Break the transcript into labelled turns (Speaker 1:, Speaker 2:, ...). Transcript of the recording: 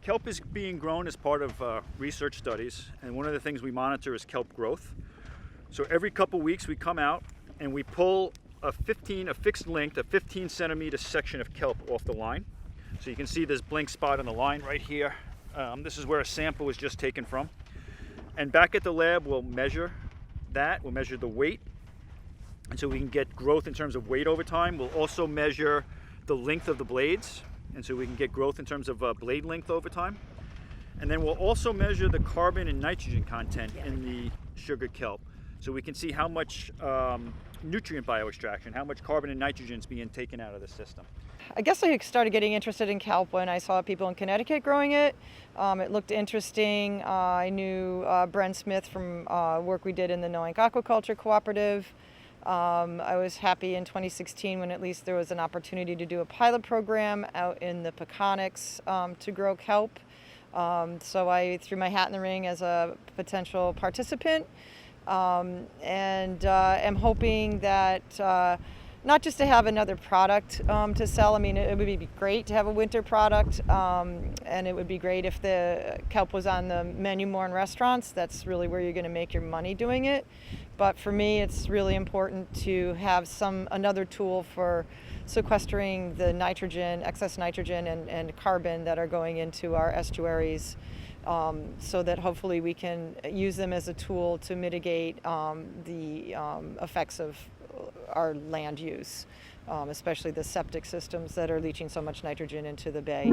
Speaker 1: Kelp is being grown as part of research studies, and one of the things we monitor is kelp growth. So every couple weeks we come out and we pull a fixed length, a 15 centimeter section of kelp off the line. So you can see this blank spot on the line right here. This is where a sample was just taken from. And back at the lab we'll measure that, we'll measure the weight, and so we can get growth in terms of weight over time. We'll also measure the length of the blades, and so we can get growth in terms of blade length over time. And then we'll also measure the carbon and nitrogen content in the sugar kelp, so we can see how much nutrient bioextraction, how much carbon and nitrogen is being taken out of the system.
Speaker 2: I guess I started getting interested in kelp when I saw people in Connecticut growing it. It looked interesting. I knew Bren Smith from work we did in the Noank Aquaculture Cooperative. I was happy in 2016 when at least there was an opportunity to do a pilot program out in the Peconics to grow kelp. So I threw my hat in the ring as a potential participant, and am hoping that not just to have another product to sell. I mean, it would be great to have a winter product, and it would be great if the kelp was on the menu more in restaurants. That's really where you're going to make your money doing it. But for me, it's really important to have another tool for sequestering the nitrogen, excess nitrogen and carbon that are going into our estuaries, so that hopefully we can use them as a tool to mitigate the effects of our land use, especially the septic systems that are leaching so much nitrogen into the bay.